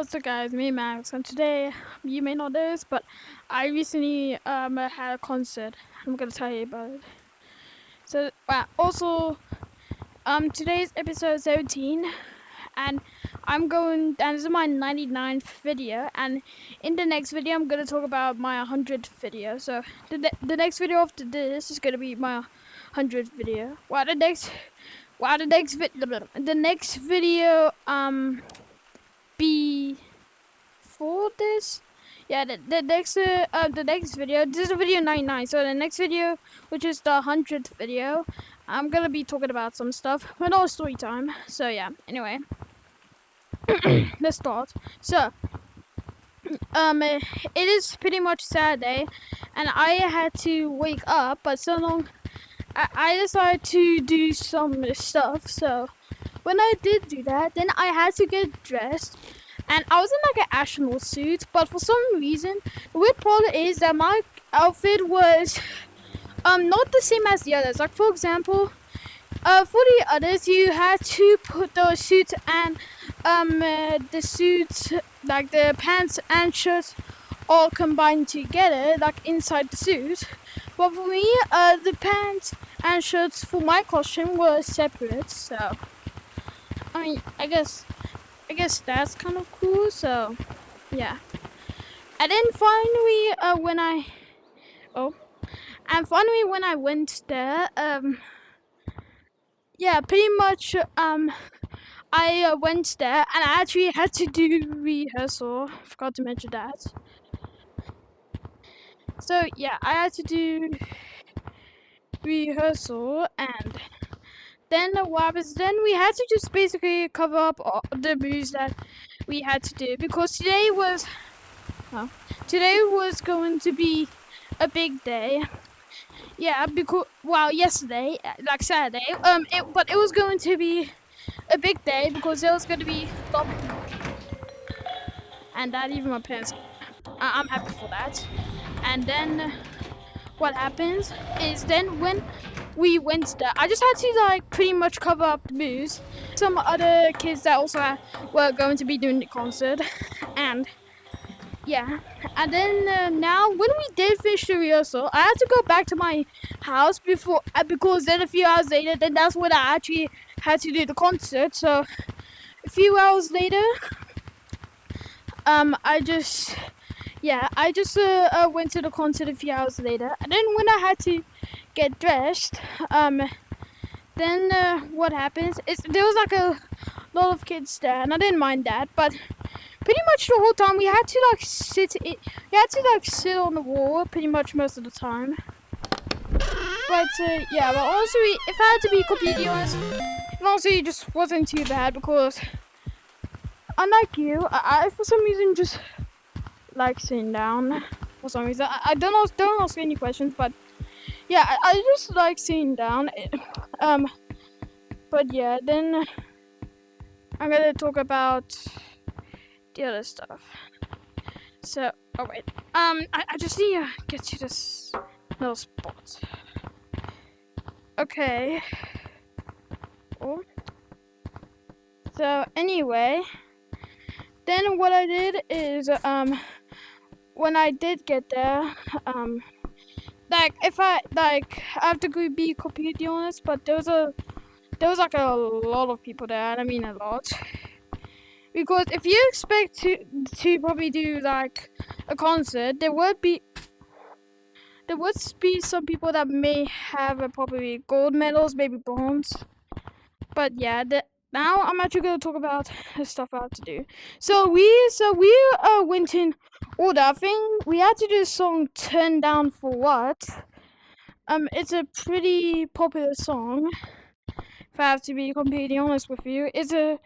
What's up, guys? Me, Max, and today you may not know this, but I recently had a concert. I'm gonna tell you about it. So, also today's episode 17, and and this is my 99th video, and in the next video I'm gonna talk about my 100th video. So the next video after this is gonna be my 100th video. The next video before this, yeah, the next video, this is video 99, so the next video, which is the 100th video, I'm gonna be talking about some stuff, but not story time. So yeah, anyway, let's start. So it is pretty much Saturday, and I had to wake up, but so long I decided to do some stuff. So when I did do that, then I had to get dressed, and I was in like an astronaut suit, but for some reason, the weird part is that my outfit was not the same as the others. Like, for example, for the others, you had to put the suits and the suits, like the pants and shirts, all combined together, like inside the suit. But for me, the pants and shirts for my costume were separate. So I mean, I guess that's kind of cool. So yeah, and then finally, when I went there, yeah, pretty much, I went there, and I actually had to do rehearsal. Forgot to mention that. So yeah, I had to do rehearsal, and then what happens? Then we had to just basically cover up all the moves that we had to do, because today was going to be a big day. Yeah, because yesterday, like Saturday, but it was going to be a big day because there was going to be and that even my parents, I'm happy for that. And then what happens is, then when we went there, I just had to like pretty much cover up the moves. Some other kids that also were going to be doing the concert, and yeah, and then now when we did finish the rehearsal, I had to go back to my house because then a few hours later, then that's when I actually had to do the concert. So a few hours later, I just went to the concert a few hours later, and then when I had to get dressed, then what happens is there was like a lot of kids there, and I didn't mind that, but pretty much the whole time we had to sit on the wall pretty much most of the time. But yeah, but honestly, if I had to be completely honest, it just wasn't too bad, because unlike you, I for some reason just like sitting down. For some reason, I don't ask any questions, but yeah, I just like sitting down. But yeah, then I'm gonna talk about the other stuff. So, oh wait, I just need to get to this little spot. Okay. Oh. So anyway, then what I did is, when I did get there, I have to be completely honest, but there was like a lot of people there, and I mean a lot. Because if you expect to probably do like a concert, there would be some people that may have probably gold medals, maybe bronze. But yeah, now I'm actually gonna talk about the stuff I had to do. So we went in order. I think we had to do the song "Turn Down for What." It's a pretty popular song. If I have to be completely honest with you, it's a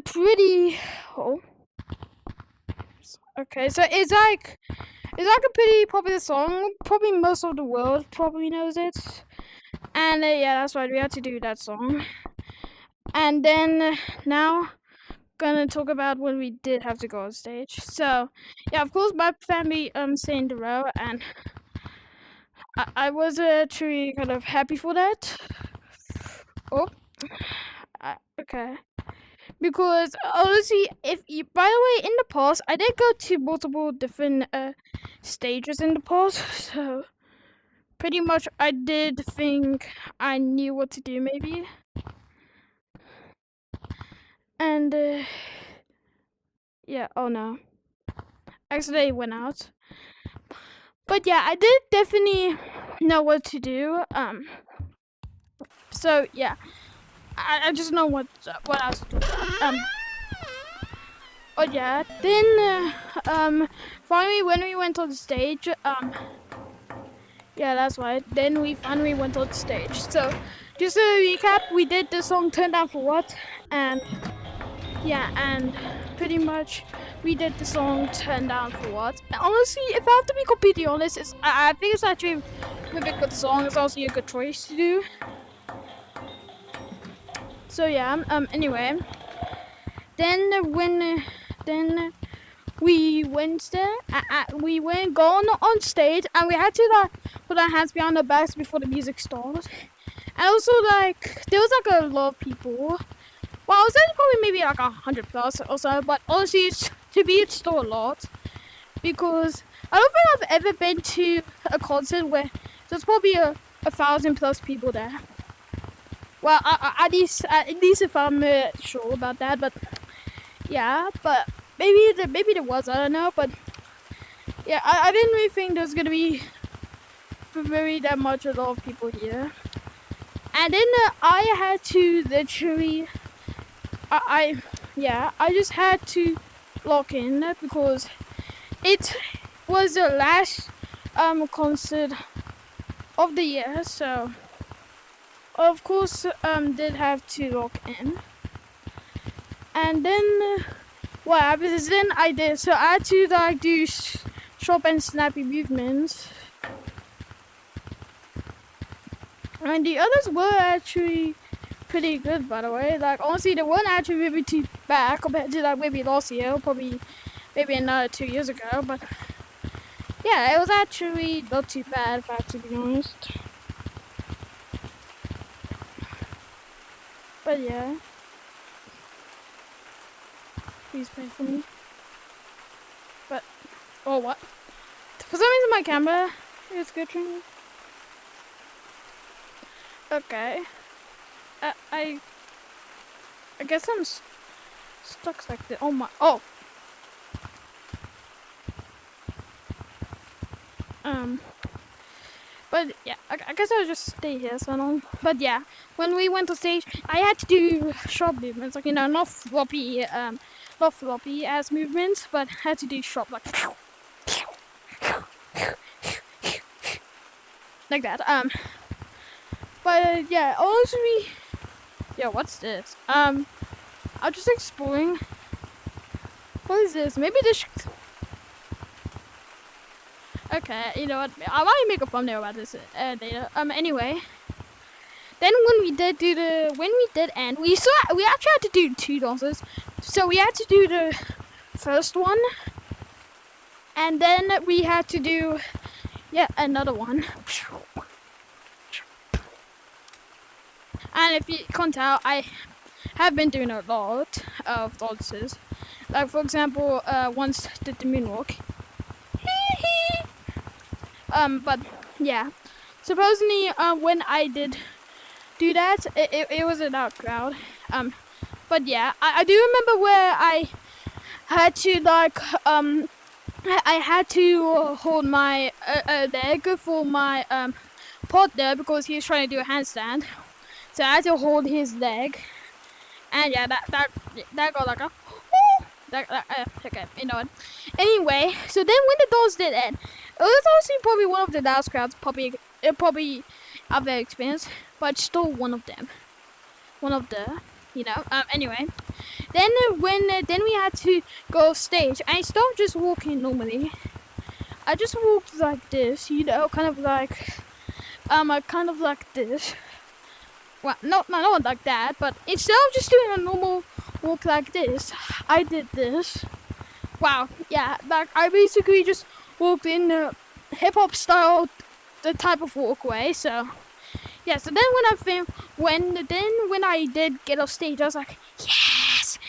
pretty. Oh. Okay, so it's like a pretty popular song. Probably most of the world probably knows it. And yeah, that's why we had to do that song. And then now, gonna talk about when we did have to go on stage. So yeah, of course, my family stayed in the row, and I was truly kind of happy for that. Oh, okay. Because honestly, by the way, in the past, I did go to multiple different stages in the past, so pretty much I did think I knew what to do maybe, and yeah. Oh no, actually it went out. But yeah, I did definitely know what to do. So yeah, I just know what I was doing. Oh yeah. Then finally when we went on the stage, yeah, that's right. Then we finally went on the stage. So just to recap, we did the song "Turn Down for What," and yeah, and pretty much we did the song "Turn Down for What." And honestly, if I have to be completely honest, I think it's actually a really good song. It's also a good choice to do. So yeah, anyway, then we went there, we went gone on stage, and we had to like put our hands behind our backs before the music started. And also like there was like a lot of people. Well, I was only probably maybe like 100 plus or so, but honestly, it's still a lot, because I don't think I've ever been to a concert where there's probably a 1,000 plus people there. Well, at least if I'm sure about that, but yeah, but maybe there was, I don't know, but yeah, I didn't really think there's gonna be very that much a lot of people here. And then I had to literally, I just had to lock in because it was the last concert of the year, so of course did have to lock in. And then what happens is then I had to like do sharp and snappy movements, and the others were actually pretty good, by the way. Like honestly, they weren't actually really too bad compared to like maybe last year, probably maybe another 2 years ago, but yeah, it was actually not too bad if I have to be honest. But yeah, please pray for me. But oh, what? For some reason my camera is glitching. Okay. I guess I'm stuck like this. Oh my. Oh. But yeah, I guess I'll just stay here so long. But yeah, when we went to stage, I had to do sharp movements, like not floppy as movements, but I had to do sharp, like that. But yeah, honestly, yeah, what's this? I'm just exploring. What is this? Maybe this. Okay, you know what? I might make a thumbnail about this later. Anyway, then when we did end, we actually had to do 2 dances. So we had to do the first one, and then we had to do another one. And if you can't tell, I have been doing a lot of dances. Like for example, once did the moonwalk. But yeah, supposedly when I did do that, it was a loud crowd. But yeah, I do remember where I had to like I had to hold my leg for my partner because he was trying to do a handstand, so I had to hold his leg, and yeah, that got like a okay, you know what. Anyway, so then when the doors did end, it was also probably one of the loudest crowds probably I've ever experienced, but still one of them. One of the, anyway. Then then we had to go off stage. I stopped just walking normally. I just walked like this, kind of like this. Well, not like that, but instead of just doing a normal walk like this, I did this. Wow, yeah, like I basically just walked in the hip hop style, the type of walkway. So yeah, so then when I did get off stage, I was like, yes,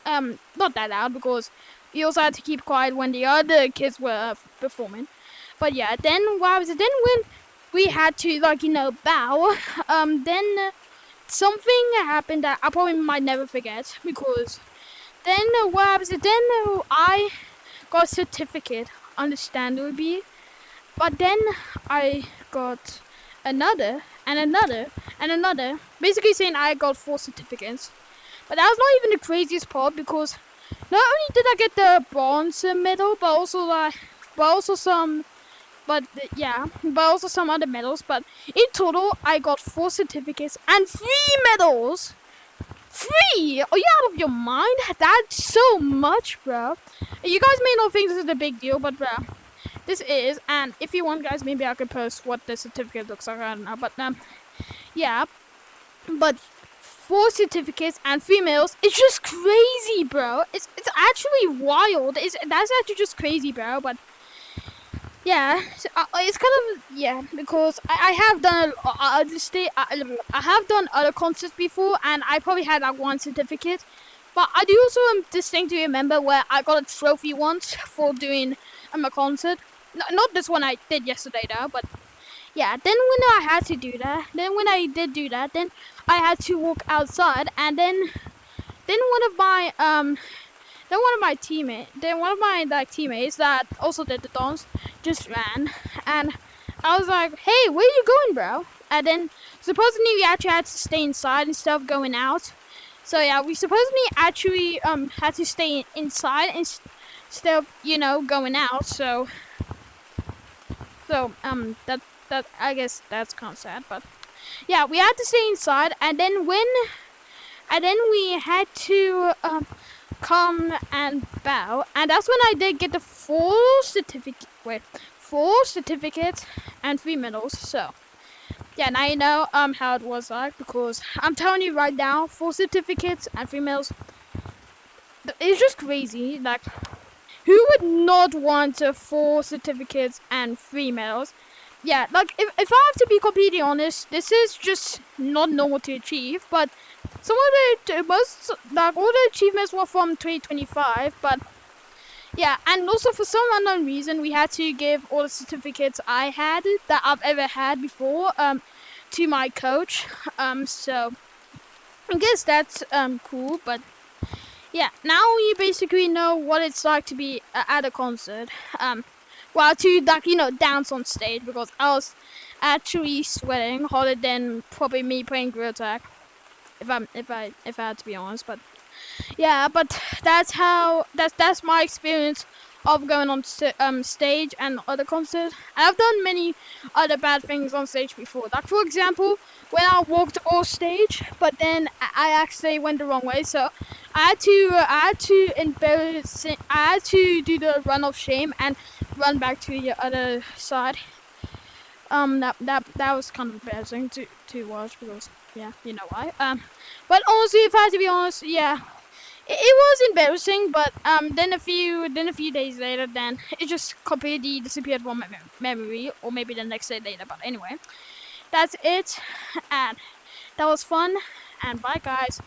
not that loud because we also had to keep quiet when the other kids were performing. But yeah, then what was it? Then when we had to bow, then something happened that I probably might never forget because then what was it? Then I got a certificate, understandably, but then I got another and another and another, basically saying I got 4 certificates. But that was not even the craziest part because not only did I get the bronze medal, but also some other medals. But in total, I got 4 certificates and 3 medals. 3? Are you out of your mind? That's so much, bro. You guys may not think this is a big deal, but bro, this is. And if you want, guys, maybe I could post what the certificate looks like. I don't know, but yeah. But 4 certificates and 3 medals. It's just crazy, bro. It's actually wild. That's actually just crazy, bro. But yeah, so, it's kind of because I have done I have done other concerts before, and I probably had like 1 certificate. But I do also distinctly remember where I got a trophy once for doing a concert. Not this one I did yesterday though, but yeah. Then when I had to do that, then when I did do that, then I had to walk outside, and then one of my teammates that also did the dance just ran, and I was like, "Hey, where you going, bro?" And then supposedly we actually had to stay inside instead of going out. So yeah, we supposedly actually had to stay inside instead of going out. So that I guess that's kind of sad, but yeah, we had to stay inside, and then we had to come and bow, and that's when I did get the 4 certificates and 3 medals. So yeah, now you know how it was like, because I'm telling you right now, 4 certificates and 3 medals. It's just crazy. Like, who would not want 4 certificates and 3 medals? Yeah, like if I have to be completely honest, this is just not normal to achieve. But some of all the achievements were from 2025. But yeah, and also for some unknown reason, we had to give all the certificates I had that I've ever had before to my coach. So I guess that's cool. But yeah, now you basically know what it's like to be at a concert. Well, to dance on stage, because I was actually sweating harder than probably me playing Gorilla Tag, if I had to be honest. But yeah, but that's my experience of going on stage and other concerts. And I've done many other bad things on stage before. Like for example, when I walked off stage, but then I actually went the wrong way, so I had to do the run of shame and run back to the other side. That was kind of embarrassing to watch, because yeah, you know why. But honestly, if I had to be honest, yeah, it was embarrassing. But then a few days later, then it just completely disappeared from my memory, or maybe the next day later. But anyway, that's it, and that was fun. And bye, guys.